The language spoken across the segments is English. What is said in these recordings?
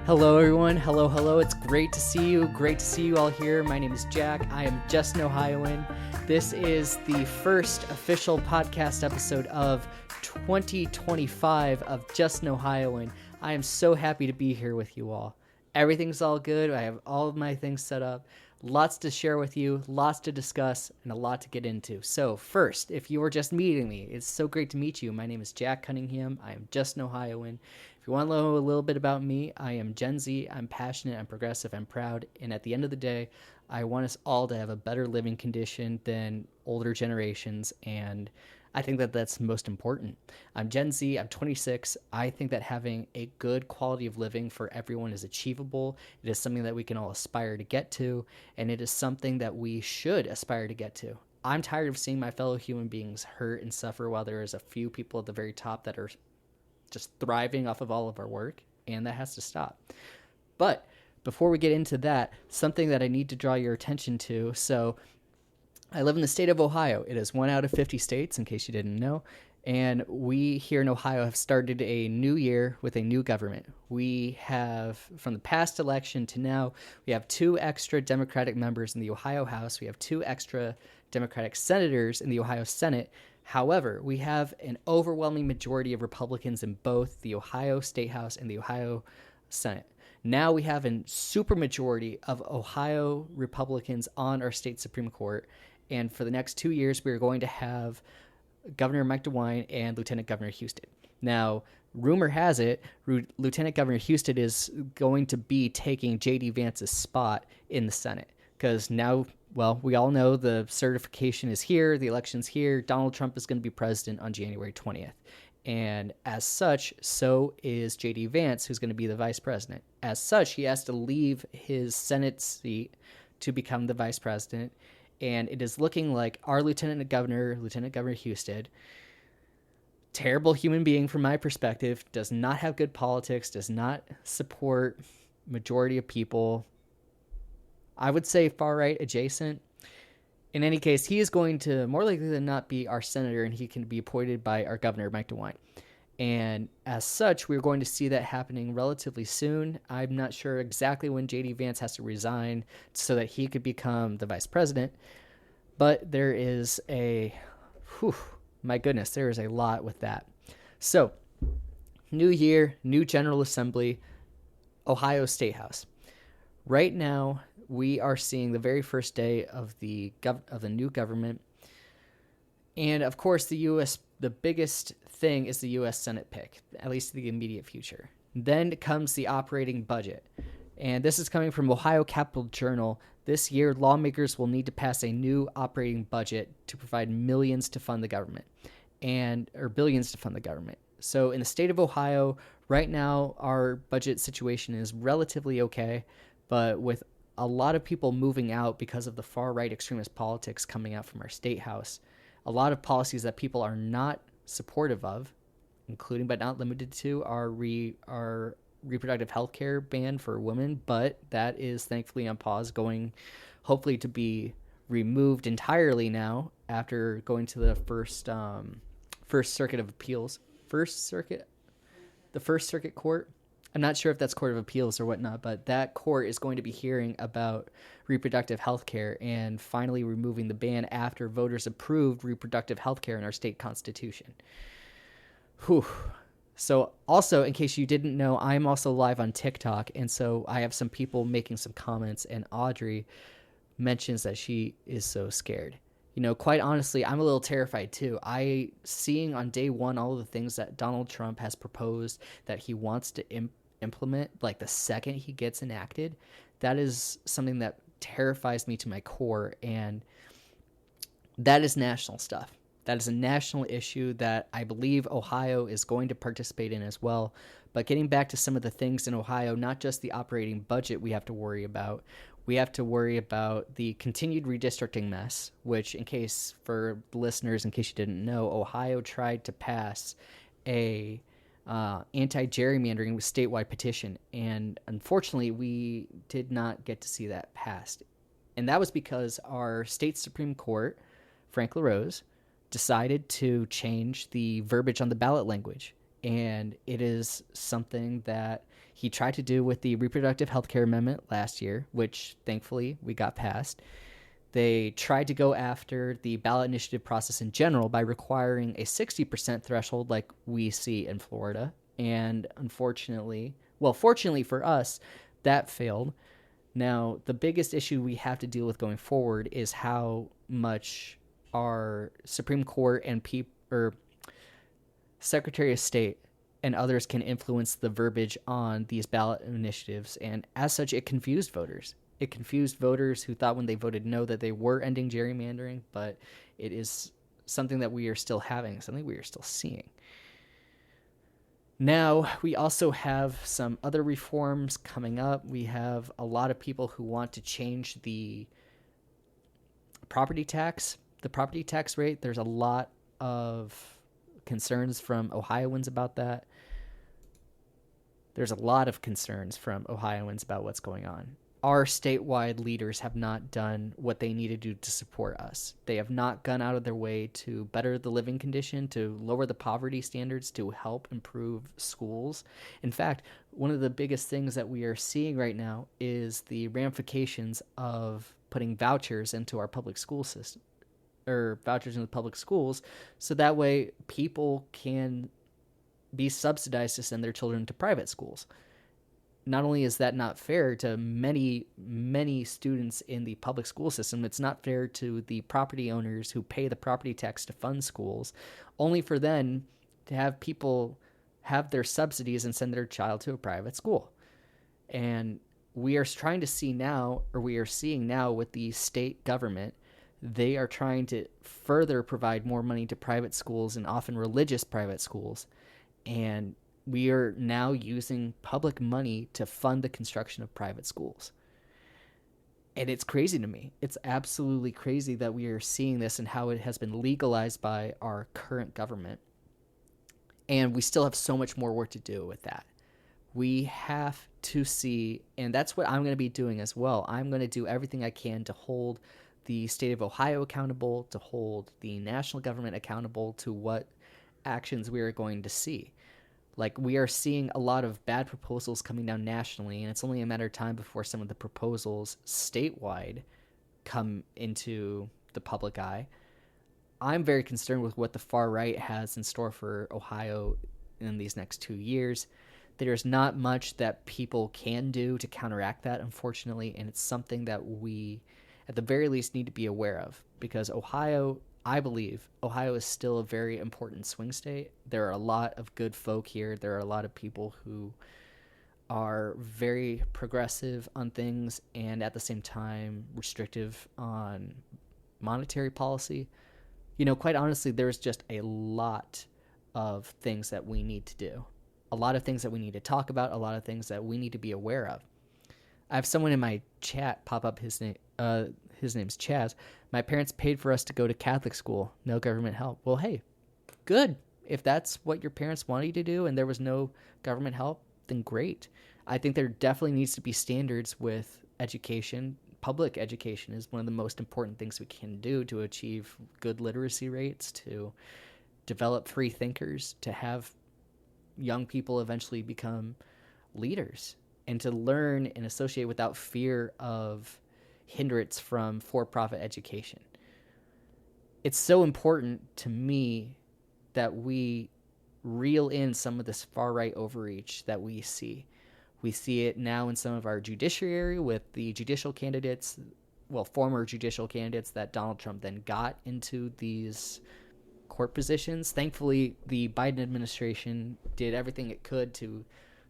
Hello, everyone. Hello. It's great to see you. Great to see you all here. My name is Jack. I am just an Ohioan. This is the first official podcast episode of 2025 of Just an Ohioan. I am so happy to be here with you all. Everything's all good. I have all of my things set up. Lots to share with you, lots to discuss, and a lot to get into. So first, if you are just meeting me, it's so great to meet you. My name is Jack Cunningham. I am just an Ohioan. If you want to know a little bit about me, I am Gen Z. I'm passionate, I'm progressive, I'm proud. And at the end of the day, I want us all to have a better living condition than older generations. And I think that that's most important. I'm Gen Z, I'm 26. I think that having a good quality of living for everyone is achievable. It is something that we can all aspire to get to, and it is something that we should aspire to get to. I'm tired of seeing my fellow human beings hurt and suffer while there is a few people at the very top that are just thriving off of all of our work, and that has to stop. But before we get into that, something that I need to draw your attention to. So I live in the state of Ohio. It is 1 out of 50 states, in case you didn't know. And we here in Ohio have started a new year with a new government. We have, from the past election to now, we have 2 extra Democratic members in the Ohio House. We have 2 extra Democratic senators in the Ohio Senate. However, we have an overwhelming majority of Republicans in both the Ohio State House and the Ohio Senate. Now we have a supermajority of Ohio Republicans on our state Supreme Court. And for the next 2 years, we are going to have Governor Mike DeWine and Lieutenant Governor Houston. Now, rumor has it, Lieutenant Governor Houston is going to be taking J.D. Vance's spot in the Senate. Because now, well, we all know the certification is here, the election's here. Donald Trump is going to be president on January 20th. And as such, so is J.D. Vance, who's going to be the vice president. As such, he has to leave his Senate seat to become the vice president. And it is looking like our Lieutenant Governor Houston, terrible human being from my perspective, does not have good politics, does not support majority of people. I would say far-right adjacent. In any case, he is going to more likely than not be our senator, and he can be appointed by our governor, Mike DeWine. And as such, we're going to see that happening relatively soon. I'm not sure exactly when J.D. Vance has to resign so that he could become the vice president. But there is my goodness, there is a lot with that. So, new year, new General Assembly, Ohio State House. Right now, we are seeing the very first day of the new government. And of course, the biggest thing is the U.S. Senate pick, at least the immediate future. Then comes the operating budget. And this is coming from Ohio Capital Journal. This year, lawmakers will need to pass a new operating budget to provide millions to fund the government, or billions to fund the government. So in the state of Ohio, right now, our budget situation is relatively okay, but with a lot of people moving out because of the far-right extremist politics coming out from our state house, a lot of policies that people are not supportive of, including but not limited to our reproductive health care ban for women, but that is thankfully on pause, going hopefully to be removed entirely now after going to the First Circuit of Appeals. The First Circuit Court. I'm not sure if that's Court of Appeals or whatnot, but that court is going to be hearing about reproductive health care and finally removing the ban after voters approved reproductive health care in our state constitution. Whew. So also, in case you didn't know, I'm also live on TikTok, and so I have some people making some comments, and Audrey mentions that she is so scared. You know, quite honestly, I'm a little terrified too. Seeing on day one all of the things that Donald Trump has proposed that he wants to implement, like the second he gets enacted, that is something that terrifies me to my core, and that is national stuff. That is a national issue that I believe Ohio is going to participate in as well. But getting back to some of the things in Ohio, not just the operating budget we have to worry about. We have to worry about the continued redistricting mess, which, for the listeners, in case you didn't know, Ohio tried to pass a anti-gerrymandering statewide petition. And unfortunately, we did not get to see that passed. And that was because our state Supreme Court, Frank LaRose, decided to change the verbiage on the ballot language. And it is something that he tried to do with the reproductive health care amendment last year, which thankfully we got passed. They tried to go after the ballot initiative process in general by requiring a 60% threshold like we see in Florida. And unfortunately, well, fortunately for us, that failed. Now, the biggest issue we have to deal with going forward is how much our Supreme Court and Secretary of State and others can influence the verbiage on these ballot initiatives. And as such, it confused voters. It confused voters who thought when they voted no that they were ending gerrymandering, but it is something that we are still having, something we are still seeing. Now, we also have some other reforms coming up. We have a lot of people who want to change the property tax rate. There's a lot of concerns from Ohioans about that. There's a lot of concerns from Ohioans about what's going on. Our statewide leaders have not done what they need to do to support us. They have not gone out of their way to better the living condition, to lower the poverty standards, to help improve schools. In fact, one of the biggest things that we are seeing right now is the ramifications of putting vouchers into our public school system, or vouchers into public schools, so that way people can be subsidized to send their children to private schools. Not only is that not fair to many, many students in the public school system, it's not fair to the property owners who pay the property tax to fund schools, only for them to have people have their subsidies and send their child to a private school. And we are trying to see now, or we are seeing now with the state government, they are trying to further provide more money to private schools and often religious private schools. And we are now using public money to fund the construction of private schools. And it's crazy to me. It's absolutely crazy that we are seeing this and how it has been legalized by our current government. And we still have so much more work to do with that. We have to see, and that's what I'm going to be doing as well. I'm going to do everything I can to hold the state of Ohio accountable, to hold the national government accountable to what actions we are going to see. Like, we are seeing a lot of bad proposals coming down nationally, and it's only a matter of time before some of the proposals statewide come into the public eye. I'm very concerned with what the far right has in store for Ohio in these next 2 years. There's not much that people can do to counteract that, unfortunately, and it's something that we, at the very least, need to be aware of, because Ohio, I believe, Ohio is still a very important swing state. There are a lot of good folk here. There are a lot of people who are very progressive on things and at the same time restrictive on monetary policy. You know, quite honestly, there's just a lot of things that we need to do. A lot of things that we need to talk about, a lot of things that we need to be aware of. I have someone in my chat pop up his name's Chaz. My parents paid for us to go to Catholic school. No government help. Well, hey, good. If that's what your parents wanted you to do and there was no government help, then great. I think there definitely needs to be standards with education. Public education is one of the most important things we can do to achieve good literacy rates, to develop free thinkers, to have young people eventually become leaders, and to learn and associate without fear of hindrance from for-profit education. It's so important to me that we reel in some of this far-right overreach that we see. We see it now in some of our judiciary with the judicial candidates, well, former judicial candidates that Donald Trump then got into these court positions. Thankfully, the Biden administration did everything it could to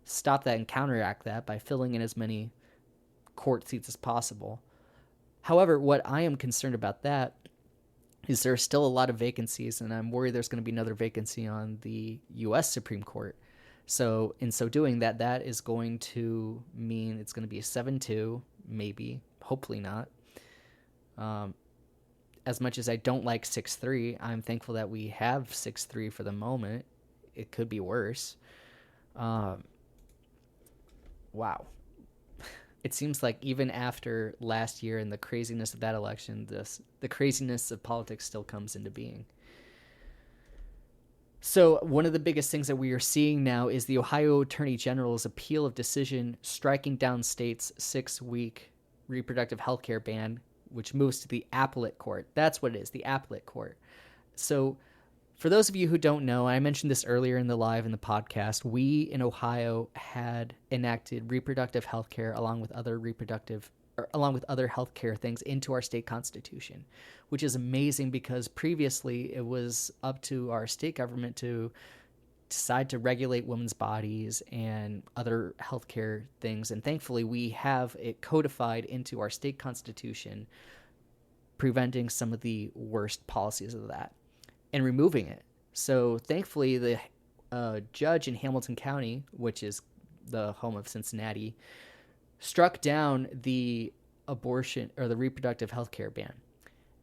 stop that and counteract that by filling in as many court seats as possible. However, what I am concerned about that is there are still a lot of vacancies, and I'm worried there's going to be another vacancy on the U.S. Supreme Court. So in so doing, that is going to mean it's going to be a 7-2, maybe, hopefully not. As much as I don't like 6-3, I'm thankful that we have 6-3 for the moment. It could be worse. Wow. It seems like even after last year and the craziness of that election, the craziness of politics still comes into being. So one of the biggest things that we are seeing now is the Ohio Attorney General's appeal of decision striking down state's 6-week reproductive health care ban, which moves to the appellate court. That's what it is, the appellate court. So for those of you who don't know, I mentioned this earlier in the podcast, we in Ohio had enacted reproductive health care along with other health care things into our state constitution, which is amazing because previously it was up to our state government to decide to regulate women's bodies and other healthcare things. And thankfully, we have it codified into our state constitution, preventing some of the worst policies of that and removing it. So thankfully, the judge in Hamilton County, which is the home of Cincinnati, struck down the abortion or the reproductive health care ban.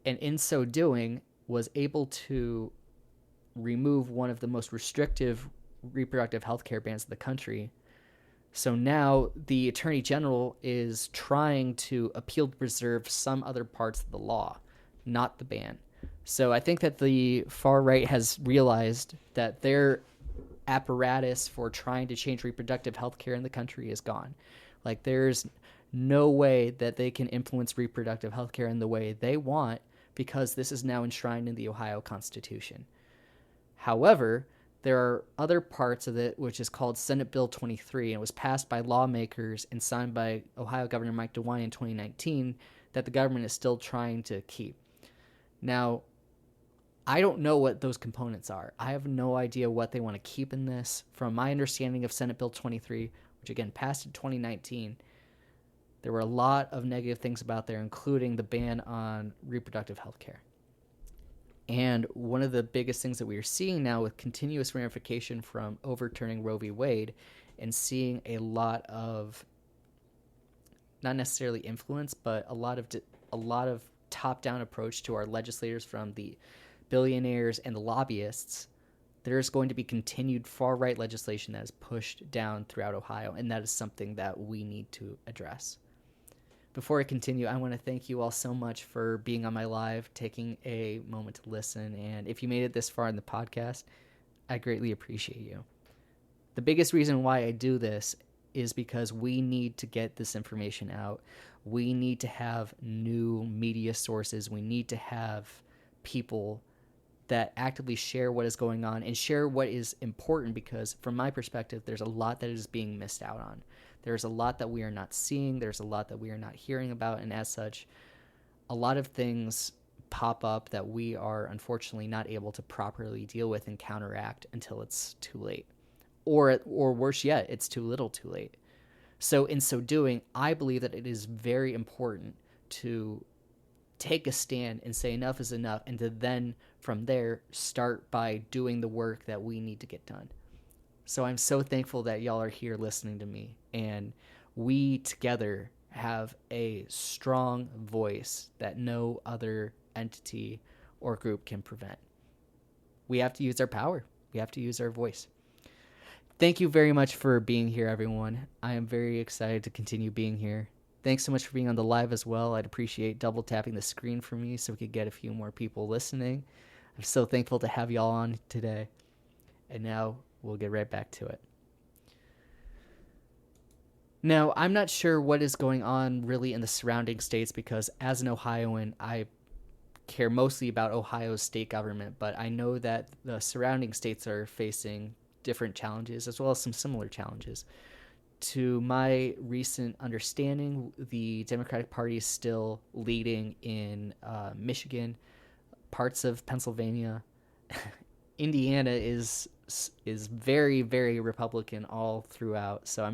And in so doing, was able to remove one of the most restrictive reproductive health care bans in the country. So now the Attorney General is trying to appeal to preserve some other parts of the law, not the ban. So I think that the far right has realized that their apparatus for trying to change reproductive health care in the country is gone. Like, there's no way that they can influence reproductive health care in the way they want because this is now enshrined in the Ohio Constitution. However, there are other parts of it, which is called Senate Bill 23, and it was passed by lawmakers and signed by Ohio Governor Mike DeWine in 2019, that the government is still trying to keep. Now, I don't know what those components are. I have no idea what they want to keep in this. From my understanding of Senate Bill 23, which again passed in 2019, there were a lot of negative things about there, including the ban on reproductive health care. And one of the biggest things that we are seeing now with continuous ramification from overturning Roe v. Wade and seeing a lot of, not necessarily influence, but a lot of top-down approach to our legislators from the billionaires and the lobbyists, there's going to be continued far-right legislation that is pushed down throughout Ohio, and that is something that we need to address. Before I continue, I want to thank you all so much for being on my live, taking a moment to listen, and if you made it this far in the podcast, I greatly appreciate you. The biggest reason why I do this is because we need to get this information out. We need to have new media sources. We need to have people that actively share what is going on and share what is important, because from my perspective, there's a lot that is being missed out on. There's a lot that we are not seeing. There's a lot that we are not hearing about. And as such, a lot of things pop up that we are unfortunately not able to properly deal with and counteract until it's too late. Or worse yet, it's too little too late. So in so doing, I believe that it is very important to take a stand and say enough is enough, and to then from there start by doing the work that we need to get done. So I'm so thankful that y'all are here listening to me, and we together have a strong voice that no other entity or group can prevent. We have to use our power. We have to use our voice. Thank you very much for being here, everyone. I am very excited to continue being here. Thanks so much for being on the live as well. I'd appreciate double tapping the screen for me so we could get a few more people listening. I'm so thankful to have y'all on today. And now we'll get right back to it. Now, I'm not sure what is going on really in the surrounding states, because as an Ohioan, I care mostly about Ohio's state government, but I know that the surrounding states are facing different challenges as well as some similar challenges. To my recent understanding, the Democratic Party is still leading in Michigan, parts of Pennsylvania. Indiana is very, very Republican all throughout. So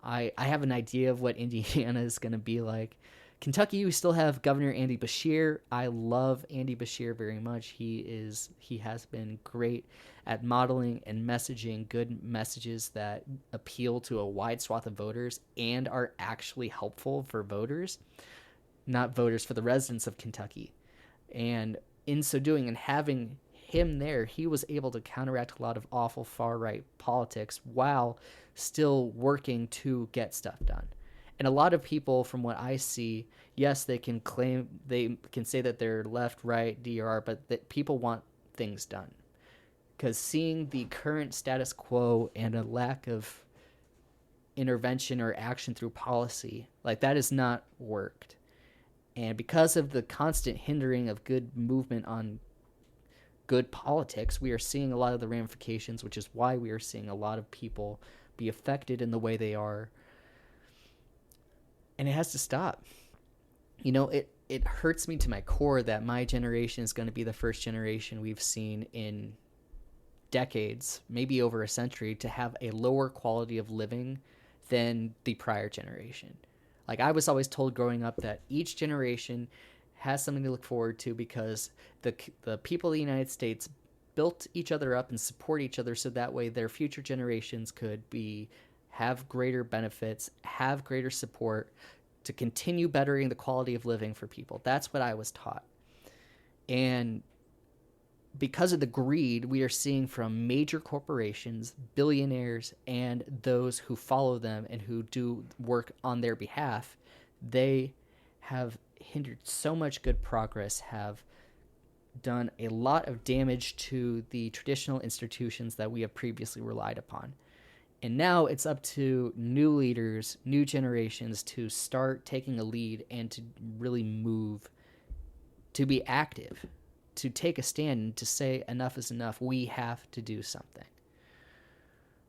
I have an idea of what Indiana is going to be like. Kentucky, we still have Governor Andy Beshear. I love Andy Beshear very much. He has been great at modeling and messaging good messages that appeal to a wide swath of voters and are actually helpful for voters, not voters, for the residents of Kentucky. And in so doing, and having him there, he was able to counteract a lot of awful far-right politics while still working to get stuff done. And a lot of people, from what I see, yes, they can say that they're left, right, DRR, but that people want things done. because seeing the current status quo and a lack of intervention or action through policy, like, that has not worked. And because of the constant hindering of good movement on good politics, we are seeing a lot of the ramifications, which is why we are seeing a lot of people be affected in the way they are. And it has to stop. You know, it hurts me to my core that my generation is going to be the first generation we've seen in decades, maybe over a century, to have a lower quality of living than the prior generation. Like, I was always told growing up that each generation has something to look forward to because the people of the United States built each other up and support each other so that way their future generations could have greater benefits, have greater support to continue bettering the quality of living for people. That's what I was taught. And because of the greed we are seeing from major corporations, billionaires, and those who follow them and who do work on their behalf, they have hindered so much good progress, have done a lot of damage to the traditional institutions that we have previously relied upon. And now it's up to new leaders, new generations to start taking a lead and to really move, to be active, to take a stand and to say enough is enough. We have to do something.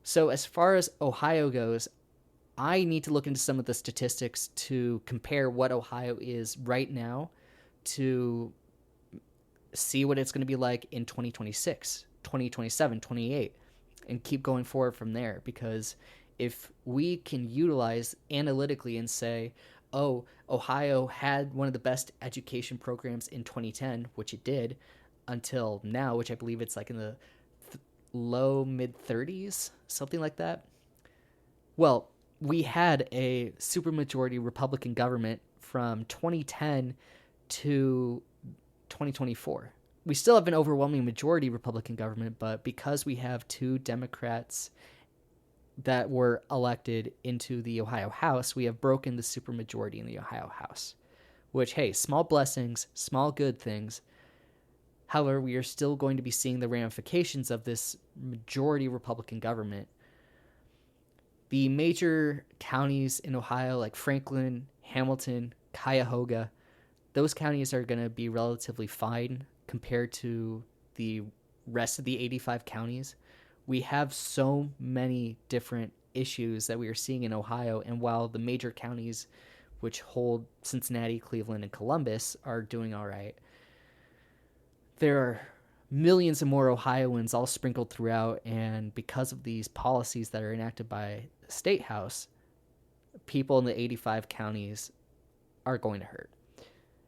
So as far as Ohio goes, I need to look into some of the statistics to compare what Ohio is right now to see what it's going to be like in 2026, 2027, 28, and keep going forward from there. Because if we can utilize analytically and say, oh, Ohio had one of the best education programs in 2010, which it did, until now, which I believe it's like in the low mid 30s, something like that. Well, we had a supermajority Republican government from 2010 to 2024. We still have an overwhelming majority Republican government, but because we have two Democrats that were elected into the Ohio House, we have broken the supermajority in the Ohio House, which, hey, small blessings, small good things. However, we are still going to be seeing the ramifications of this majority Republican government. The major counties in Ohio, like Franklin, Hamilton, Cuyahoga, those counties are going to be relatively fine compared to the rest of the 85 counties. We have so many different issues that we are seeing in Ohio, and while the major counties, which hold Cincinnati, Cleveland, and Columbus, are doing all right, there are millions of more Ohioans all sprinkled throughout, and because of these policies that are enacted by the State House, people in the 85 counties are going to hurt.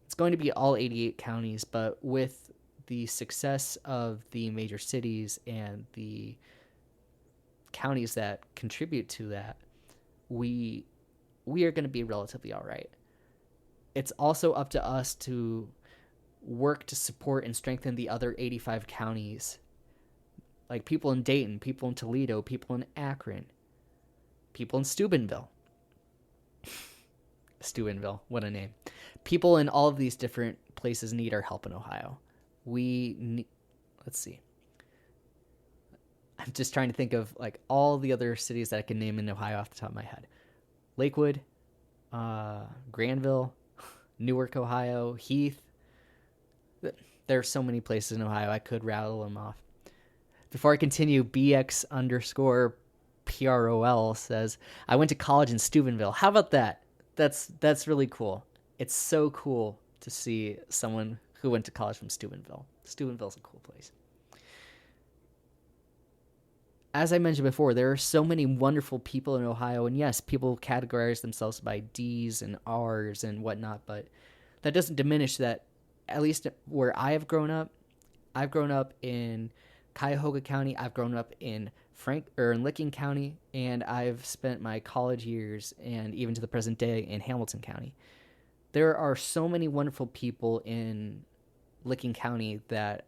It's going to be all 88 counties, but with the success of the major cities and the counties that contribute to that, we are going to be relatively all right. It's also up to us to work to support and strengthen the other 85 counties, like people in Dayton, people in Toledo, people in Akron, people in Steubenville. Steubenville, what a name. People in all of these different places need our help in Ohio. Let's see. I'm just trying to think of like all the other cities that I can name in Ohio off the top of my head. Lakewood, Granville, Newark, Ohio, Heath. There are so many places in Ohio. I could rattle them off. Before I continue, BX_PROL says, I went to college in Steubenville. How about that? That's really cool. It's so cool to see someone who went to college from Steubenville. Steubenville's a cool place. As I mentioned before, there are so many wonderful people in Ohio, and yes, people categorize themselves by D's and R's and whatnot, but that doesn't diminish that, at least where I have grown up. I've grown up in Cuyahoga County, I've grown up in Licking County, and I've spent my college years and even to the present day in Hamilton County. There are so many wonderful people in Licking County that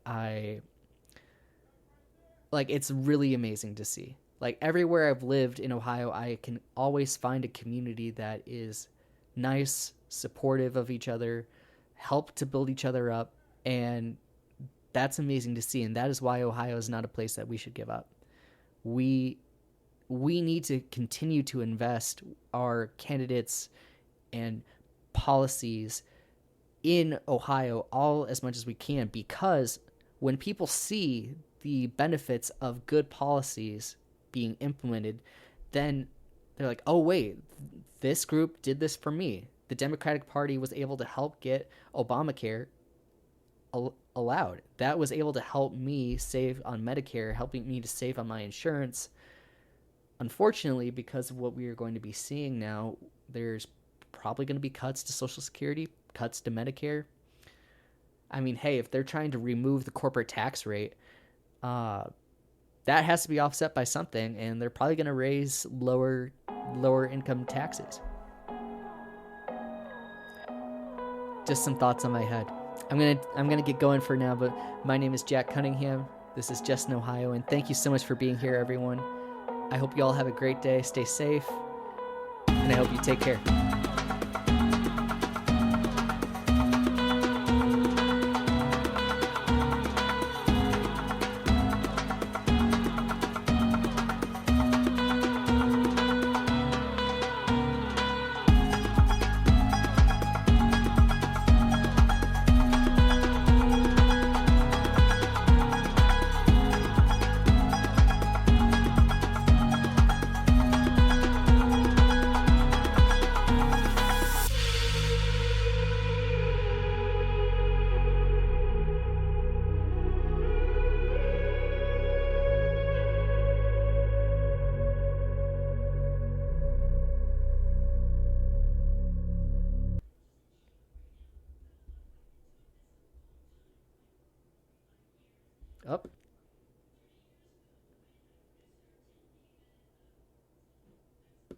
it's really amazing to see. Like, everywhere I've lived in Ohio, I can always find a community that is nice, supportive of each other, help to build each other up, and that's amazing to see, and that is why Ohio is not a place that we should give up. We need to continue to invest our candidates and policies in Ohio all as much as we can, because when people see the benefits of good policies being implemented, then they're like, oh wait, this group did this for me. The Democratic Party was able to help get Obamacare allowed. That was able to help me save on Medicare, helping me to save on my insurance. Unfortunately, because of what we are going to be seeing now, there's probably going to be cuts to Social Security, cuts to Medicare. I mean, hey, if they're trying to remove the corporate tax rate, that has to be offset by something, and they're probably going to raise lower income taxes. Just some thoughts on my head. I'm gonna get going for now, but my name is Jack Cunningham. This is Just in Ohio, and thank you so much for being here, everyone. I hope you all have a great day. Stay safe, and I hope you take care. Up.